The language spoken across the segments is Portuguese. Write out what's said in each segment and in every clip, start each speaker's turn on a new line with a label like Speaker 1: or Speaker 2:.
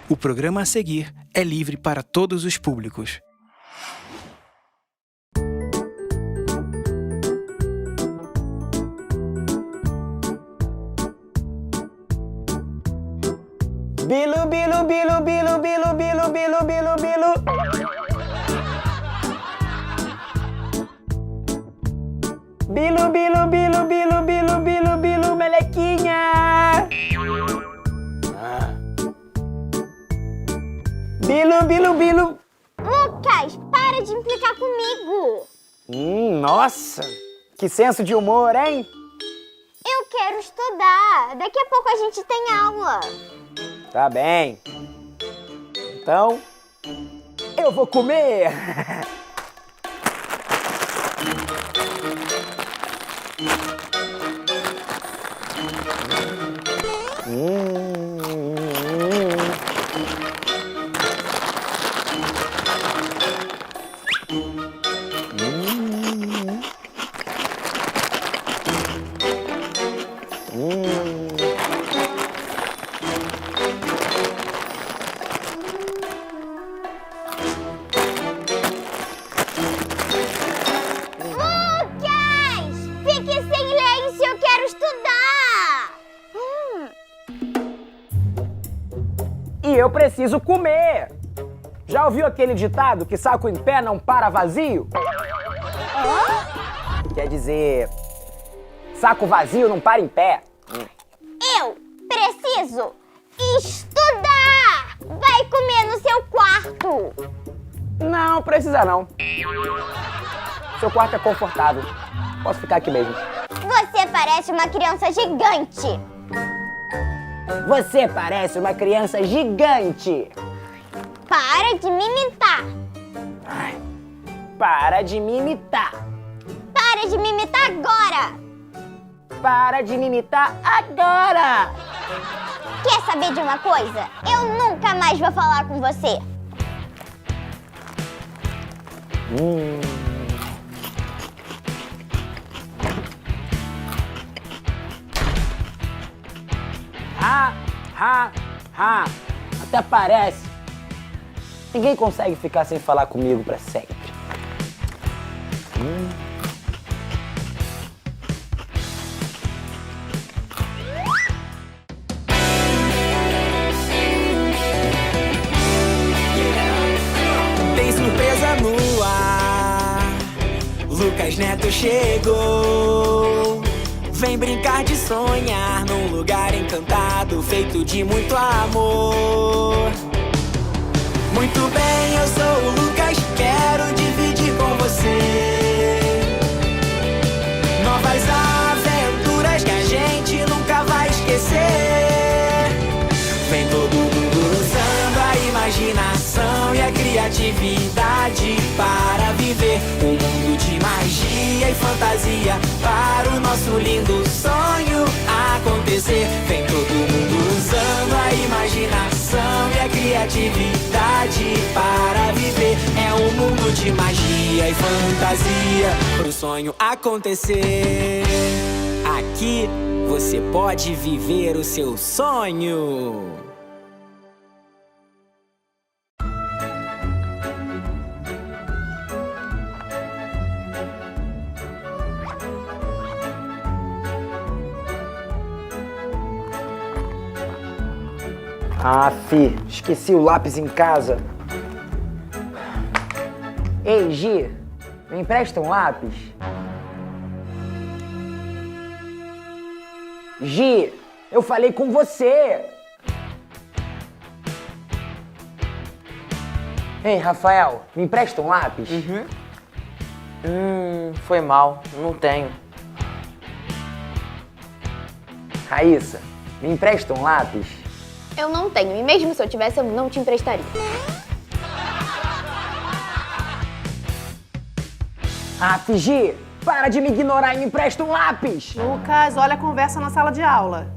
Speaker 1: O programa a seguir é livre para todos os públicos.
Speaker 2: Bilu, bilu, bilu, bilu, bilu, bilu, bilu, bilu, bilu. Bilu, bilu, bilu, bilu, bilu, bilu, bilu, melequinha. Bilu, bilu, bilu.
Speaker 3: Lucas, para de implicar comigo.
Speaker 2: Nossa, que senso de humor, hein?
Speaker 3: Eu quero estudar. Daqui a pouco a gente tem aula.
Speaker 2: Tá bem. Então, eu vou comer.
Speaker 3: Lucas, fique em silêncio, eu quero estudar.
Speaker 2: E eu preciso comer. Já ouviu aquele ditado que saco em pé não para vazio? Quer dizer, saco vazio não para em pé.
Speaker 3: Eu preciso estudar. Vai comer no seu quarto.
Speaker 2: Não precisa não. Seu quarto é confortável. Posso ficar aqui mesmo.
Speaker 3: Você parece uma criança gigante.
Speaker 2: Você parece uma criança gigante.
Speaker 3: Para de me imitar.
Speaker 2: Ai, para de me imitar.
Speaker 3: Para de me imitar agora.
Speaker 2: Para de me imitar agora.
Speaker 3: Quer saber de uma coisa? Eu nunca mais vou falar com você. Ha. Até parece. Ninguém consegue ficar sem falar comigo pra sempre.
Speaker 4: Tem surpresa no ar. Lucas Neto chegou. Vem brincar de sonhar num lugar encantado, feito de muito amor. Muito bem, eu sou o Lucas, quero dividir com você novas aventuras que a gente nunca vai esquecer. Vem todo mundo usando a imaginação e a criatividade para viver um mundo de magia e fantasia para o nosso lindo sonho acontecer. Vem todo mundo usando a imaginação e a criatividade para viver. É um mundo de magia e fantasia pro sonho acontecer. Aqui você pode viver o seu sonho.
Speaker 2: Esqueci o lápis em casa. Ei, Gi, me empresta um lápis? Gi, eu falei com você. Ei, Rafael, me empresta um lápis?
Speaker 5: Foi mal, não tenho.
Speaker 2: Raíssa, me empresta um lápis?
Speaker 6: Eu não tenho, e mesmo se eu tivesse, eu não te emprestaria.
Speaker 2: Gi, para de me ignorar e me empresta um lápis!
Speaker 7: Lucas, olha a conversa na sala de aula.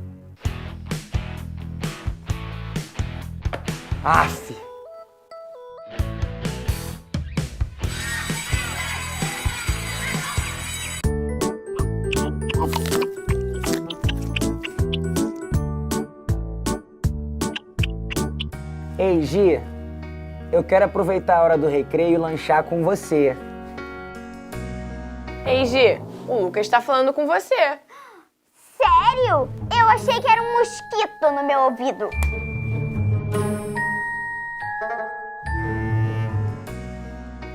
Speaker 2: Ei, Gi, eu quero aproveitar a hora do recreio e lanchar com você.
Speaker 8: Ei, Gi, o Lucas tá falando com você.
Speaker 6: Sério? Eu achei que era um mosquito no meu ouvido.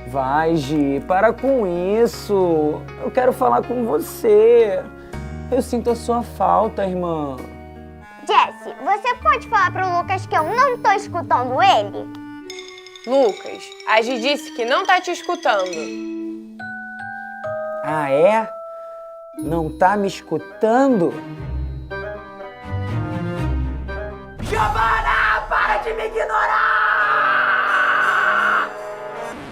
Speaker 2: Vai, Gi, para com isso. Eu quero falar com você. Eu sinto a sua falta, irmã.
Speaker 6: Jesse, você pode falar pro Lucas que eu não tô escutando ele?
Speaker 8: Lucas, a Gi disse que não tá te escutando.
Speaker 2: Ah, é? Não tá me escutando?
Speaker 3: Giovana, para de me ignorar!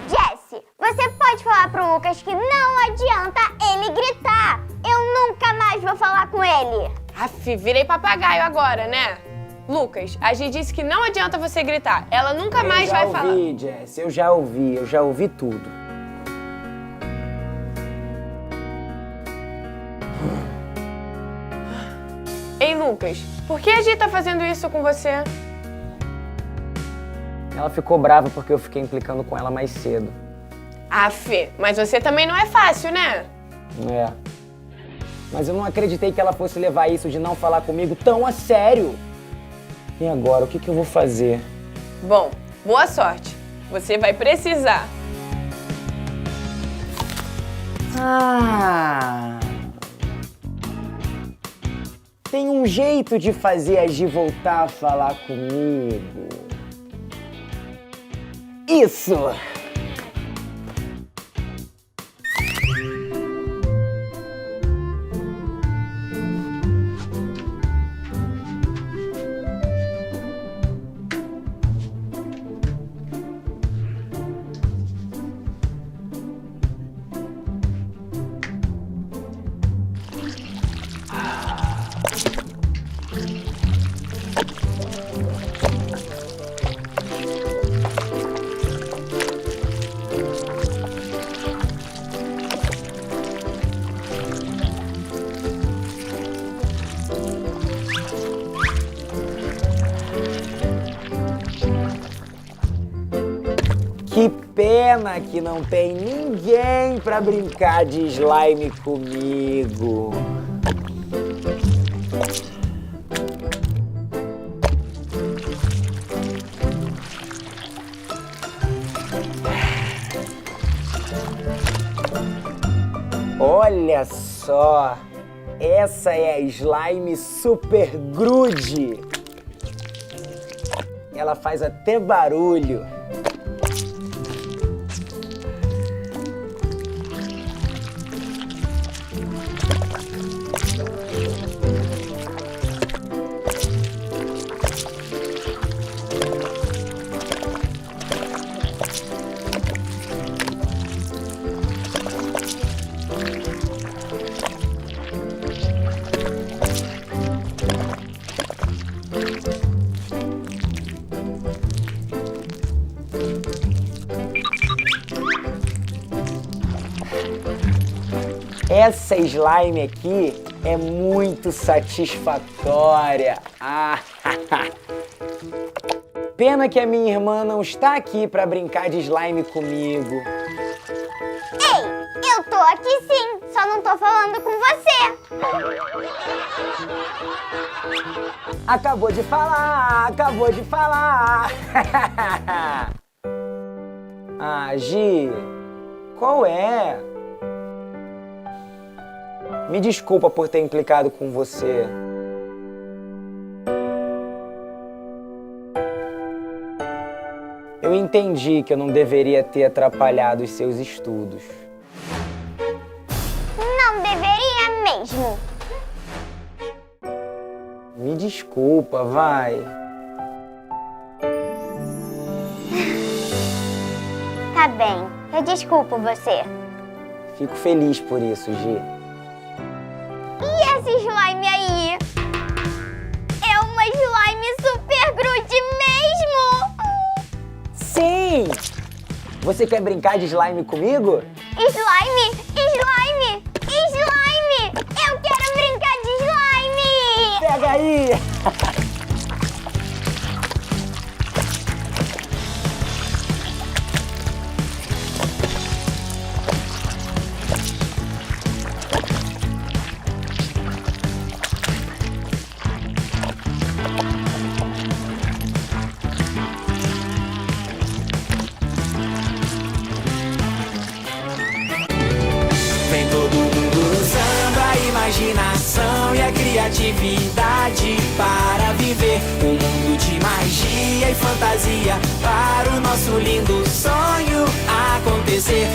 Speaker 6: Jesse, você pode falar pro Lucas que não adianta ele gritar. Eu nunca mais vou falar com ele.
Speaker 8: Aff, virei papagaio agora, né? Lucas, a Gi disse que não adianta você gritar. Ela nunca mais vai falar.
Speaker 2: Eu já ouvi, Jess, eu já ouvi tudo.
Speaker 8: Ei, Lucas, por que a Gi tá fazendo isso com você?
Speaker 2: Ela ficou brava porque eu fiquei implicando com ela mais cedo.
Speaker 8: Aff, mas você também não é fácil, né?
Speaker 2: É. Mas eu não acreditei que ela fosse levar isso de não falar comigo tão a sério. E agora, o que eu vou fazer?
Speaker 8: Bom, boa sorte. Você vai precisar.
Speaker 2: Tem um jeito de fazer a Gi voltar a falar comigo. Isso! Que pena que não tem ninguém pra brincar de slime comigo. Olha só, essa é a slime Super Grude. Ela faz até barulho. Essa slime aqui é muito satisfatória. Pena que a minha irmã não está aqui para brincar de slime comigo.
Speaker 6: Ei, eu tô aqui sim, só não tô falando com você.
Speaker 2: Acabou de falar, acabou de falar. Gi, qual é? Me desculpa por ter implicado com você. Eu entendi que eu não deveria ter atrapalhado os seus estudos.
Speaker 6: Não deveria mesmo.
Speaker 2: Me desculpa, vai.
Speaker 6: Tá bem, eu desculpo você.
Speaker 2: Fico feliz por isso, Gi.
Speaker 6: E esse slime aí? É uma slime Super Grude mesmo?
Speaker 2: Sim! Você quer brincar de slime comigo?
Speaker 6: Slime! Slime! Slime! Eu quero brincar de slime!
Speaker 2: Pega aí!
Speaker 4: imaginação e a criatividade para viver um mundo de magia e fantasia para o nosso lindo sonho acontecer.